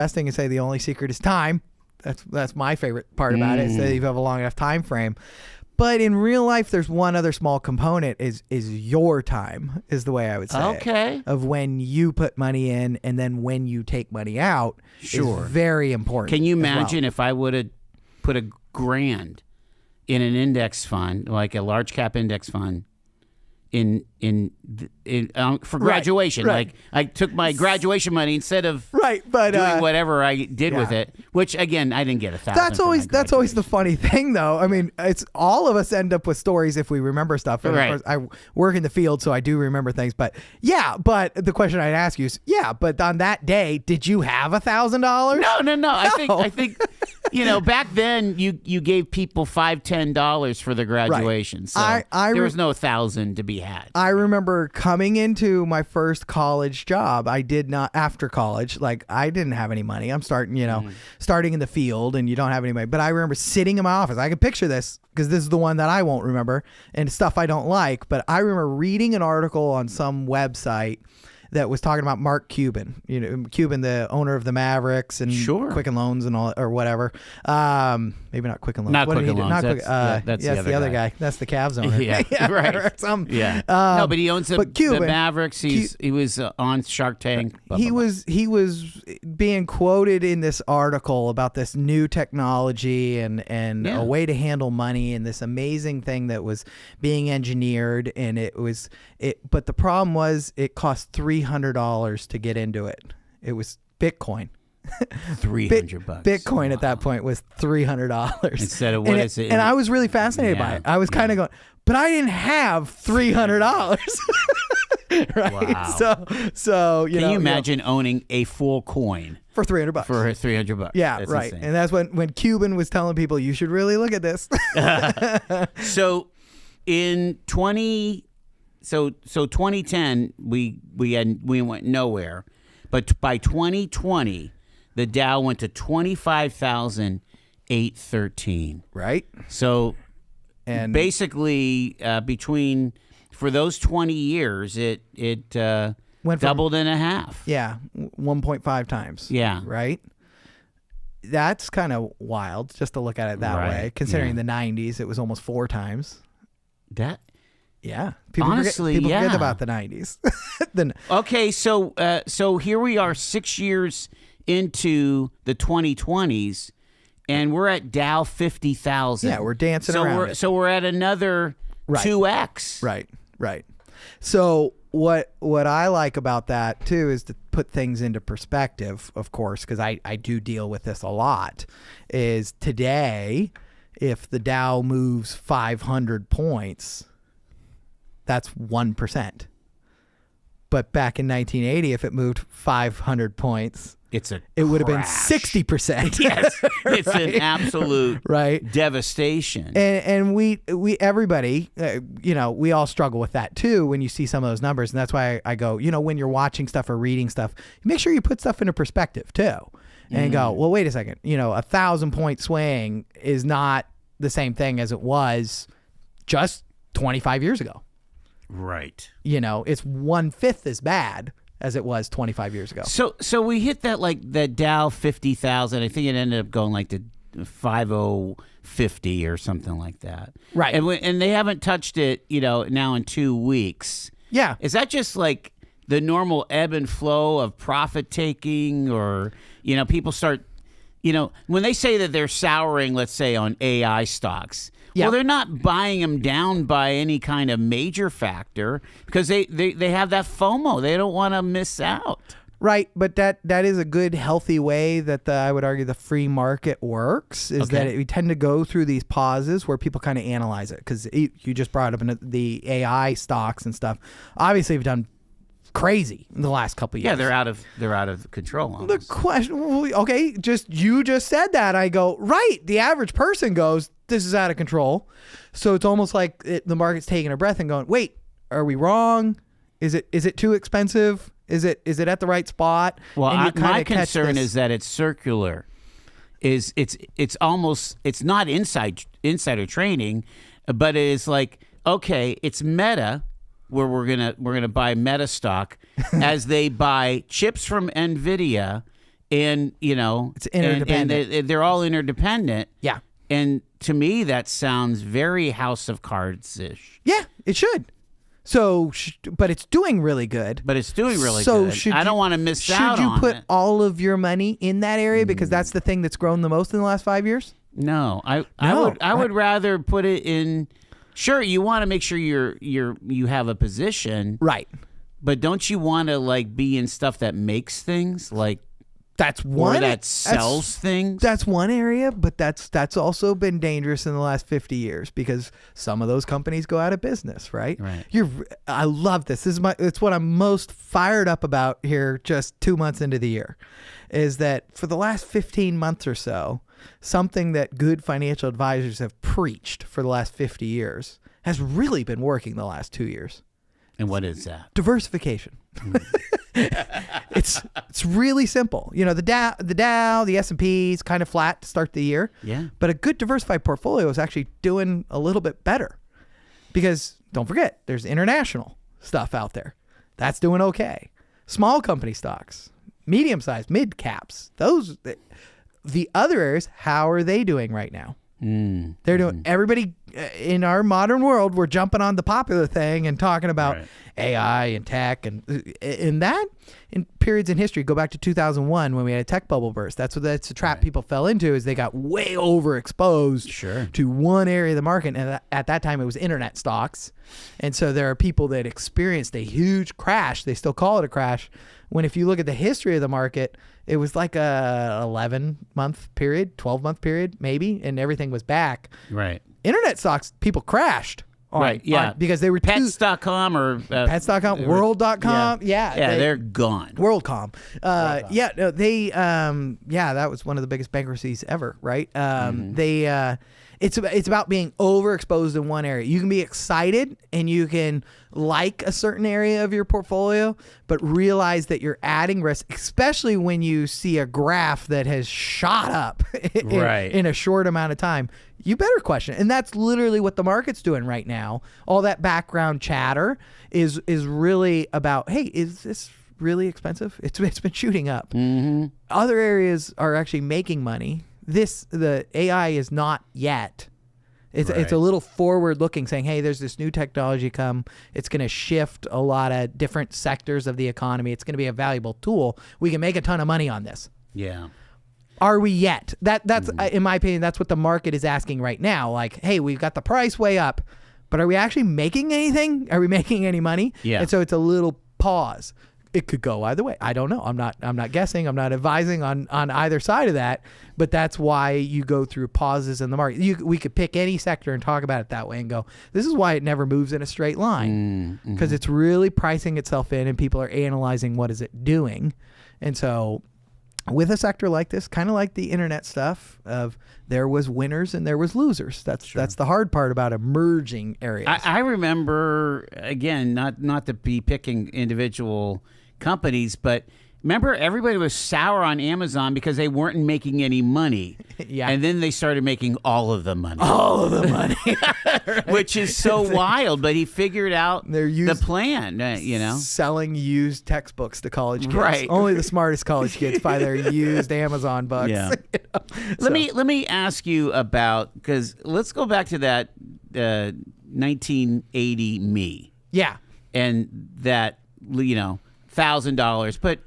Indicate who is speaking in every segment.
Speaker 1: investing and say the only secret is time. That's my favorite part about it. So you have a long enough time frame. But in real life, there's one other small component is your time is the way I would say it, of when you put money in and then when you take money out is very important.
Speaker 2: Can you imagine if I would have put $1,000 in an index fund, like a large cap index fund, for graduation?
Speaker 1: Right.
Speaker 2: Like I took my graduation money instead of
Speaker 1: but
Speaker 2: doing whatever I did with it, which again I didn't get $1,000.
Speaker 1: That's always the funny thing, though. I mean, it's all of us end up with stories if we remember stuff. And of course, I work in the field, so I do remember things. But but the question I'd ask you is, but on that day, did you have $1,000?
Speaker 2: No. I think back then you gave people $5, $10 for their graduation. So there was no 1,000 to be had.
Speaker 1: I remember coming into my first college job. I did not, after college, like I didn't have any money. I'm starting in the field and you don't have any money. But I remember sitting in my office. I can picture this because this is the one that I won't remember and stuff I don't like. But I remember reading an article on some website that was talking about Mark Cuban, Cuban, the owner of the Mavericks and Quicken Loans and all, or whatever. Maybe not Quicken Loans.
Speaker 2: Not Quicken Loans.
Speaker 1: That's the other guy. That's the Cavs owner.
Speaker 2: Yeah. No, but he owns the Mavericks. He was on Shark Tank.
Speaker 1: He was being quoted in this article about this new technology and a way to handle money and this amazing thing that was being engineered. And but the problem was it cost $300 to get into it. It was Bitcoin.
Speaker 2: $300.
Speaker 1: Bitcoin at that point was $300
Speaker 2: instead of what is it?
Speaker 1: And I was really fascinated by it. I was kind of going, but I didn't have $300. Right.
Speaker 2: Wow.
Speaker 1: So
Speaker 2: can you imagine owning a full coin
Speaker 1: for $300?
Speaker 2: For $300.
Speaker 1: Yeah,
Speaker 2: that's
Speaker 1: right.
Speaker 2: Insane.
Speaker 1: And that's when Cuban was telling people you should really look at this.
Speaker 2: So in 2010 we went nowhere, but by 2020 the Dow went to 25,813.
Speaker 1: Right.
Speaker 2: So and basically for those 20 years it went doubled in a half.
Speaker 1: Yeah, 1.5 times.
Speaker 2: Yeah.
Speaker 1: Right. That's kind of wild just to look at it that way. Considering the 90s, it was almost 4 times. Yeah. People forget about the 90s.
Speaker 2: Okay, so here we are 6 years into the 2020s, and we're at Dow 50,000.
Speaker 1: Yeah, we're dancing around.
Speaker 2: So we're at another 2x.
Speaker 1: Right. So what I like about that too is to put things into perspective, of course, because I do deal with this a lot, is today, if the Dow moves 500 points, that's 1%. But back in 1980, if it moved 500 points, it would have been 60%.
Speaker 2: Yes, it's an absolute devastation.
Speaker 1: And everybody, we all struggle with that too when you see some of those numbers. And that's why I go, when you're watching stuff or reading stuff, make sure you put stuff into perspective too. And go, well, wait a second. 1,000-point swing is not the same thing as it was just 25 years ago.
Speaker 2: Right.
Speaker 1: It's 1/5 as bad as it was 25 years ago.
Speaker 2: So we hit that Dow 50,000. I think it ended up going like to 50 or something like that.
Speaker 1: Right.
Speaker 2: And they haven't touched it, now in 2 weeks.
Speaker 1: Yeah.
Speaker 2: Is that just like the normal ebb and flow of profit taking, or people start, when they say that they're souring, let's say on AI stocks. Yeah. Well, they're not buying them down by any kind of major factor because they have that FOMO. They don't want to miss out.
Speaker 1: Right, but that is a good, healthy way that I would argue the free market works, is that we tend to go through these pauses where people kind of analyze it, because you just brought up the AI stocks and stuff. Obviously, have done crazy in the last couple of years.
Speaker 2: Yeah, they're out of control. Almost.
Speaker 1: The question, you just said that. I go, right. The average person goes, this is out of control. So it's almost like the market's taking a breath and going, wait, are we wrong? Is it too expensive? Is it at the right spot?
Speaker 2: Well, my concern is that it's circular. It's not insider trading, but it is like, okay, it's Meta, where we're gonna buy Meta stock as they buy chips from NVIDIA and it's
Speaker 1: interdependent.
Speaker 2: and they're all interdependent.
Speaker 1: Yeah.
Speaker 2: And to me, that sounds very House of Cards-ish.
Speaker 1: Yeah, it should. So, but it's doing really good.
Speaker 2: But it's doing really
Speaker 1: so
Speaker 2: good. I don't want to miss out on it.
Speaker 1: Should you put all of your money in that area because that's the thing that's grown the most in the last 5 years?
Speaker 2: No, I would rather put it in. Sure, you want to make sure you have a position,
Speaker 1: right?
Speaker 2: But don't you want to like be in stuff that makes things like?
Speaker 1: That's one
Speaker 2: or that sells things.
Speaker 1: That's one area, but that's also been dangerous in the last 50 years because some of those companies go out of business, right?
Speaker 2: Right.
Speaker 1: I love this. It's what I'm most fired up about here just 2 months into the year is that for the last 15 months or so, something that good financial advisors have preached for the last 50 years has really been working the last 2 years.
Speaker 2: And what is that?
Speaker 1: Diversification. It's really simple. The Dow, the S&P is kind of flat to start the year.
Speaker 2: Yeah.
Speaker 1: But a good diversified portfolio is actually doing a little bit better because don't forget, there's international stuff out there. That's doing okay. Small company stocks, medium-sized, mid-caps, the other areas, how are they doing right now? They're doing everybody in our modern world. We're jumping on the popular thing and talking about AI and tech and that in periods in history. Go back to 2001 when we had a tech bubble burst. That's the trap people fell into is they got way overexposed to one area of the market. And at that time it was internet stocks. And so there are people that experienced a huge crash. They still call it a crash. When if you look at the history of the market, it was like a 11-month period, 12-month period, maybe, and everything was back.
Speaker 2: Right.
Speaker 1: Internet stocks, people crashed. Because they were
Speaker 2: Pets.com or
Speaker 1: Pets.com, World.com. Yeah.
Speaker 2: They're gone.
Speaker 1: WorldCom. That was one of the biggest bankruptcies ever, right? It's about being overexposed in one area. You can be excited and you can like a certain area of your portfolio, but realize that you're adding risk, especially when you see a graph that has shot up in a short amount of time. You better question it. And that's literally what the market's doing right now. All that background chatter is really about, hey, is this really expensive? It's been shooting up. Other areas are actually making money. The AI is not yet. It's a little forward looking, saying, hey, there's this new technology come. It's going to shift a lot of different sectors of the economy. It's going to be a valuable tool. We can make a ton of money on this.
Speaker 2: Yeah.
Speaker 1: Are we yet? That's in my opinion, that's what the market is asking right now. Like, hey, we've got the price way up, but are we actually making anything? Are we making any money?
Speaker 2: Yeah.
Speaker 1: And so it's a little pause. It could go either way. I don't know. I'm not guessing. I'm not advising on either side of that. But that's why you go through pauses in the market. We could pick any sector and talk about it that way and go, this is why it never moves in a straight line. Because it's really pricing itself in and people are analyzing what is it doing. And so with a sector like this, kind of like the internet stuff of there was winners and there was losers. That's the hard part about emerging areas.
Speaker 2: I remember, again, not to be picking individual companies, but remember everybody was sour on Amazon because they weren't making any money.
Speaker 1: Yeah.
Speaker 2: And then they started making all of the money.
Speaker 1: All of the money.
Speaker 2: Which is so wild, but he figured out the plan,
Speaker 1: Selling used textbooks to college kids.
Speaker 2: Right.
Speaker 1: Only the smartest college kids buy their used Amazon books.
Speaker 2: Yeah. Let me ask you about, because let's go back to that 1980 me.
Speaker 1: Yeah.
Speaker 2: And that, $1,000. But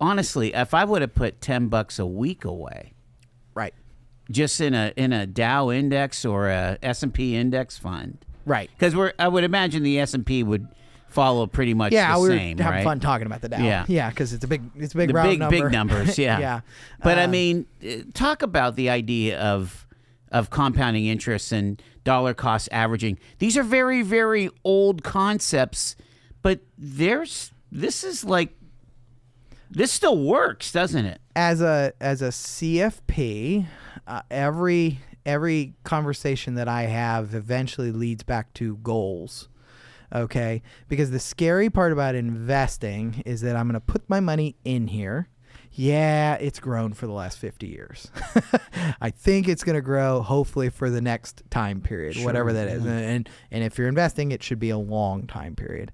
Speaker 2: honestly, if I would have put $10 a week away,
Speaker 1: right,
Speaker 2: just in a Dow index or a S&P index fund,
Speaker 1: right,
Speaker 2: because I would imagine the S&P would follow pretty much the same.
Speaker 1: We're having fun talking about the Dow. Yeah, because it's a big round number.
Speaker 2: Big numbers. Yeah,
Speaker 1: yeah.
Speaker 2: But I mean, talk about the idea of compounding interest and dollar cost averaging. These are very, very old concepts, but this still works, doesn't it?
Speaker 1: As a CFP, every conversation that I have eventually leads back to goals. Okay? Because the scary part about investing is that I'm going to put my money in here. Yeah, it's grown for the last 50 years. I think it's going to grow, hopefully, for the next time period, whatever that is. And if you're investing, it should be a long time period,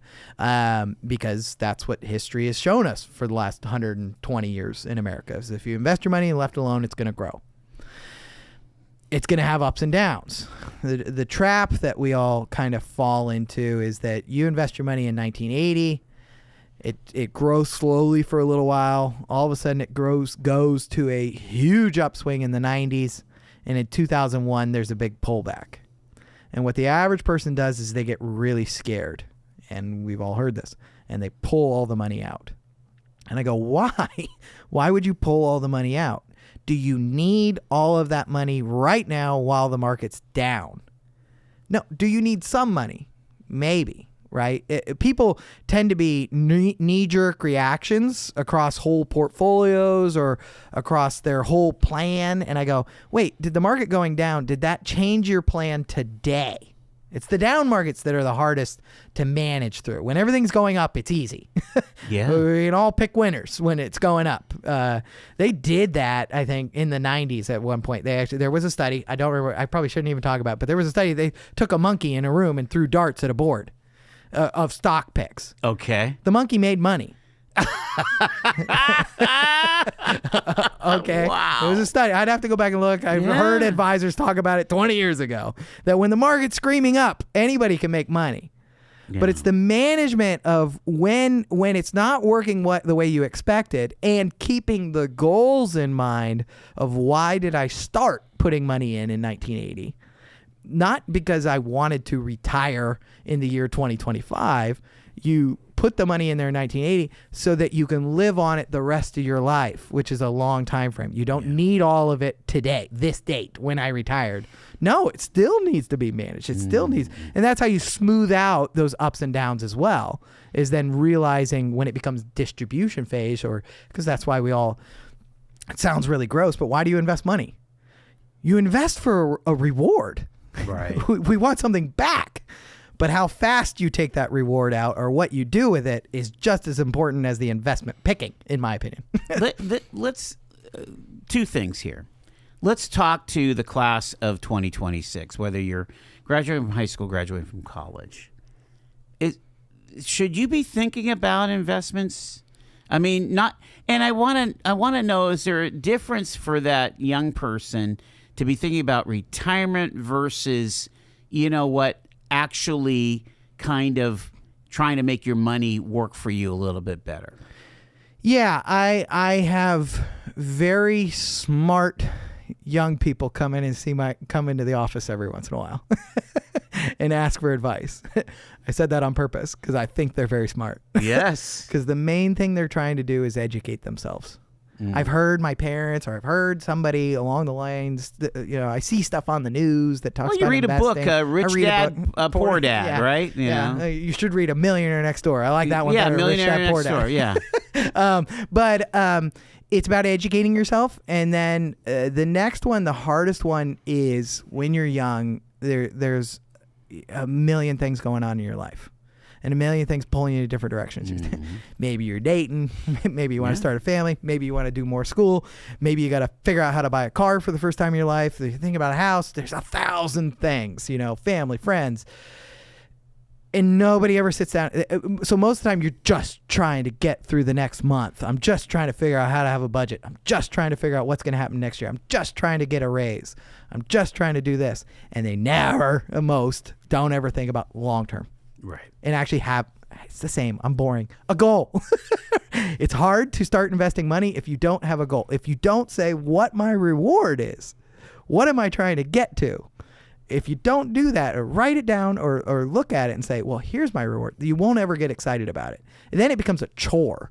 Speaker 1: because that's what history has shown us for the last 120 years in America. Is if you invest your money and left alone, it's going to grow. It's going to have ups and downs. The trap that we all kind of fall into is that you invest your money in 1980. It grows slowly for a little while. All of a sudden, it goes to a huge upswing in the 90s. And in 2001, there's a big pullback. And what the average person does is they get really scared. And we've all heard this. And they pull all the money out. And I go, why? Why would you pull all the money out? Do you need all of that money right now while the market's down? No. Do you need some money? Maybe. Right? People tend to be knee-jerk reactions across whole portfolios or across their whole plan. And I go, wait, did the market going down, did that change your plan today? It's the down markets that are the hardest to manage through. When everything's going up, it's easy.
Speaker 2: Yeah.
Speaker 1: We can all pick winners when it's going up. They did that, I think, in the 90s at one point. There was a study. I don't remember. I probably shouldn't even talk about it, but there was a study. They took a monkey in a room and threw darts at a board of stock picks.
Speaker 2: Okay.
Speaker 1: The monkey made money. Okay.
Speaker 2: Wow.
Speaker 1: It was a study. I'd have to go back and look. I've heard advisors talk about it 20 years ago, that when the market's screaming up, anybody can make money. Yeah. But it's the management of when it's not working the way you expected, and keeping the goals in mind of why did I start putting money in 1980? Not because I wanted to retire in the year 2025. You put the money in there in 1980 so that you can live on it the rest of your life, which is a long time frame. You don't need all of it today, this date, when I retired. No, it still needs to be managed. It still needs, and that's how you smooth out those ups and downs as well, is then realizing when it becomes distribution phase, or because that's why it sounds really gross, but why do you invest money? You invest for a reward.
Speaker 2: Right.
Speaker 1: We want something back. But how fast you take that reward out, or what you do with it, is just as important as the investment picking, in my opinion.
Speaker 2: Let's two things here. Let's talk to the class of 2026, whether you're graduating from high school, graduating from college. Should you be thinking about investments? I mean, not. And I want to know, is there a difference for that young person to be thinking about retirement versus, actually kind of trying to make your money work for you a little bit better?
Speaker 1: Yeah, I have very smart young people come into the office every once in a while and ask for advice. I said that on purpose because I think they're very smart.
Speaker 2: Yes.
Speaker 1: Because the main thing they're trying to do is educate themselves. I've heard my parents, or I've heard somebody along the lines, I see stuff on the news that talks about investing.
Speaker 2: You read a book, Rich Dad, Poor Dad, right?
Speaker 1: Yeah. You should read A Millionaire Next Door. I like that one better.
Speaker 2: Millionaire
Speaker 1: Rich Dad, Poor
Speaker 2: Next Door,
Speaker 1: yeah. But it's about educating yourself. And then the next one, the hardest one, is when you're young, there's a million things going on in your life. And a million things pulling you in different directions. Maybe you're dating. Maybe you want to start a family. Maybe you want to do more school. Maybe you got to figure out how to buy a car for the first time in your life. If you think about a house, there's 1,000 things, family, friends. And nobody ever sits down. So most of the time you're just trying to get through the next month. I'm just trying to figure out how to have a budget. I'm just trying to figure out what's going to happen next year. I'm just trying to get a raise. I'm just trying to do this. And they never, most, don't ever think about long term.
Speaker 2: Right.
Speaker 1: And actually it's the same. I'm boring. A goal. It's hard to start investing money if you don't have a goal. If you don't say what my reward is, what am I trying to get to? If you don't do that, or write it down, or look at it and say, well, here's my reward, you won't ever get excited about it. And then it becomes a chore.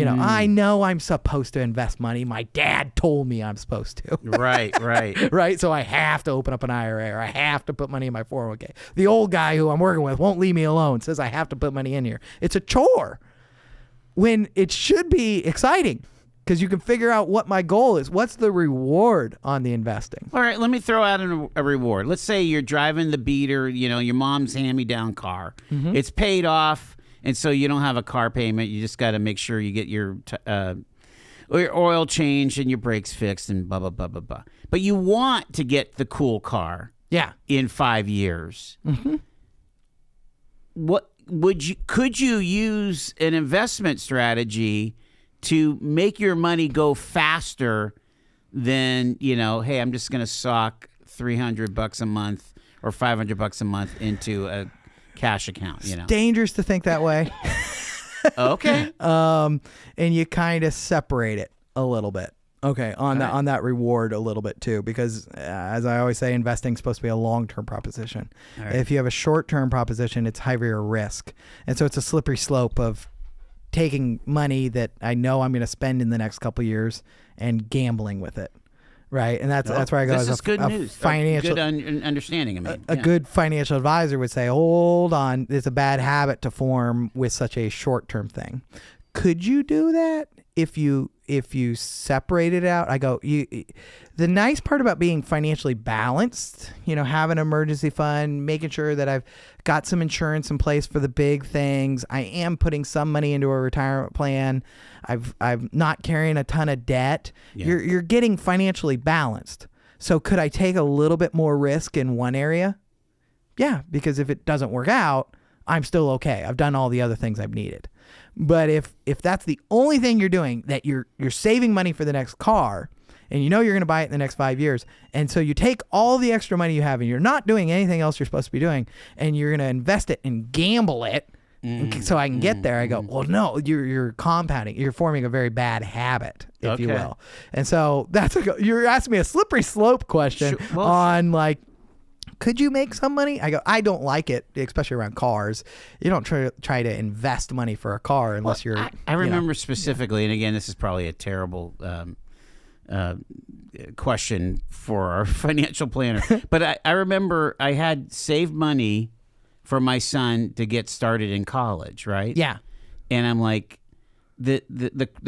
Speaker 1: I know I'm supposed to invest money. My dad told me I'm supposed to.
Speaker 2: Right.
Speaker 1: Right. So I have to open up an IRA, or I have to put money in my 401k. The old guy who I'm working with won't leave me alone, says I have to put money in here. It's a chore when it should be exciting, because you can figure out what my goal is. What's the reward on the investing?
Speaker 2: All right, let me throw out a reward. Let's say you're driving the beater, your mom's hand-me-down car. Mm-hmm. It's paid off. And so you don't have a car payment. You just got to make sure you get your or your oil changed and your brakes fixed and blah, blah, blah, blah, blah. But you want to get the cool car in 5 years.
Speaker 1: Mm-hmm.
Speaker 2: Could you use an investment strategy to make your money go faster than, hey, I'm just going to sock $300 a month or $500 a month into a cash account,
Speaker 1: It's dangerous to think that way.
Speaker 2: Okay.
Speaker 1: And you kind of separate it a little bit. Okay, on that reward a little bit too, because as I always say, investing is supposed to be a long-term proposition. Right. If you have a short-term proposition, it's higher risk, and so it's a slippery slope of taking money that I know I'm going to spend in the next couple of years and gambling with it, right? And that's where I go.
Speaker 2: This
Speaker 1: as
Speaker 2: is good news.
Speaker 1: Financial,
Speaker 2: good understanding.
Speaker 1: A good financial advisor would say, "Hold on, it's a bad habit to form with such a short-term thing." Could you do that if you separate it out? I go, the nice part about being financially balanced, have an emergency fund, making sure that I've got some insurance in place for the big things. I am putting some money into a retirement plan. I'm not carrying a ton of debt. Yeah. You're getting financially balanced. So could I take a little bit more risk in one area? Yeah, because if it doesn't work out, I'm still okay. I've done all the other things I've needed. But if that's the only thing you're doing, that you're saving money for the next car, and you're going to buy it in the next 5 years, and so you take all the extra money you have and you're not doing anything else you're supposed to be doing, and you're going to invest it and gamble it so I can get there, I go, well, no, you're compounding. You're forming a very bad habit, if you will. And so you're asking me a slippery slope question on like, could you make some money? I go, I don't like it, especially around cars. You don't try to invest money for a car unless you're...
Speaker 2: I remember specifically, and again, this is probably a terrible question for our financial planner, but I remember I had saved money for my son to get started in college, right?
Speaker 1: Yeah.
Speaker 2: And I'm like, the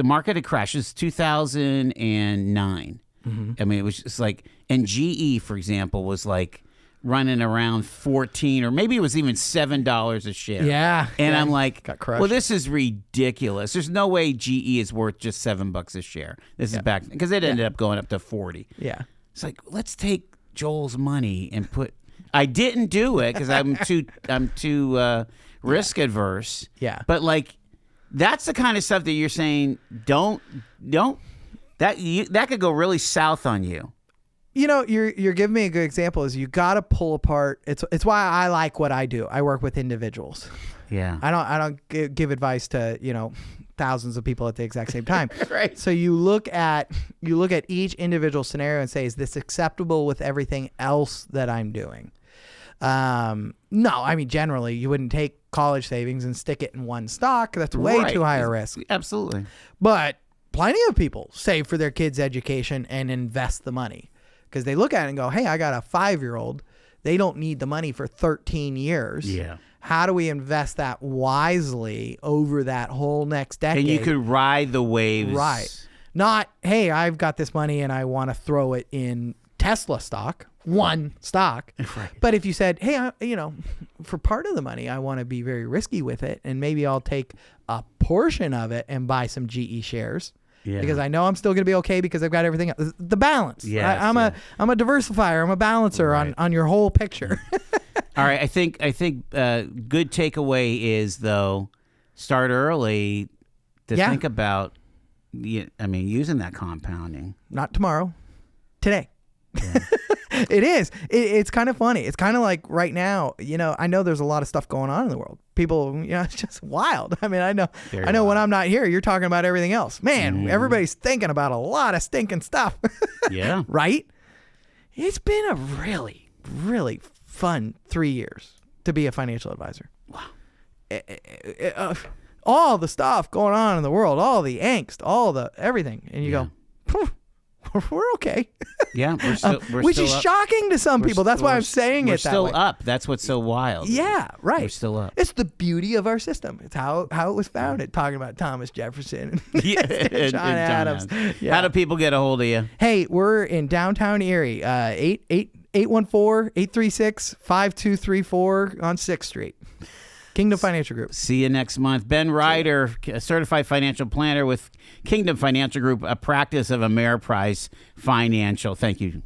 Speaker 2: market had crashed. It was 2009. Mm-hmm. I mean, it was just like, and GE, for example, was like running around 14 or maybe it was even $7 a share.
Speaker 1: Yeah.
Speaker 2: And I'm like,
Speaker 1: got crushed.
Speaker 2: Well, this is ridiculous. There's no way GE is worth just $7 a share. This is back because it ended up going up to 40.
Speaker 1: Yeah.
Speaker 2: It's like, let's take Joel's money and put. I didn't do it because I'm too risk adverse.
Speaker 1: Yeah.
Speaker 2: But like, that's the kind of stuff that you're saying. Don't that could go really south on you.
Speaker 1: You're giving me a good example. Is you got to pull apart. It's why I like what I do. I work with individuals.
Speaker 2: Yeah.
Speaker 1: I don't give advice to thousands of people at the exact same time.
Speaker 2: Right.
Speaker 1: So you look at each individual scenario and say, is this acceptable with everything else that I'm doing? No, I mean generally you wouldn't take college savings and stick it in one stock. That's way too high a risk.
Speaker 2: Absolutely.
Speaker 1: But plenty of people save for their kids' education and invest the money. Because they look at it and go, hey, I got a 5-year-old. They don't need the money for 13 years.
Speaker 2: Yeah.
Speaker 1: How do we invest that wisely over that whole next decade?
Speaker 2: And you could ride the waves.
Speaker 1: Right. Not, hey, I've got this money and I want to throw it in Tesla stock, one stock.
Speaker 2: Right.
Speaker 1: But if you said, hey, for part of the money, I want to be very risky with it, and maybe I'll take a portion of it and buy some GE shares. Yeah. Because I know I'm still going to be okay because I've got everything else. The balance.
Speaker 2: Yes,
Speaker 1: I'm a diversifier. I'm a balancer on your whole picture.
Speaker 2: All right. I think good takeaway is, though, start early to think about, using that compounding.
Speaker 1: Not tomorrow. Today.
Speaker 2: Yeah.
Speaker 1: It is. It's kind of funny. It's kind of like right now, I know there's a lot of stuff going on in the world. People, it's just wild. I mean, I know when I'm not here, you're talking about everything else. Man, everybody's thinking about a lot of stinking stuff.
Speaker 2: Yeah.
Speaker 1: Right? It's been a really, really fun 3 years to be a financial advisor.
Speaker 2: Wow.
Speaker 1: All the stuff going on in the world, all the angst, all the everything. And you go, we're okay.
Speaker 2: Yeah,
Speaker 1: which is shocking to some people. That's why I'm saying it that way.
Speaker 2: We're still up. That's what's so wild.
Speaker 1: Yeah, right.
Speaker 2: We're still up.
Speaker 1: It's the beauty of our system. It's how it was founded. Talking about Thomas Jefferson and John Adams. Yeah.
Speaker 2: How do people get a hold of you?
Speaker 1: Hey, we're in downtown Erie, 814-836-5234 on 6th Street. Kingdom Financial Group.
Speaker 2: See you next month. Ben Reiter, a certified financial planner with Kingdom Financial Group, a practice of Ameriprise Financial. Thank you.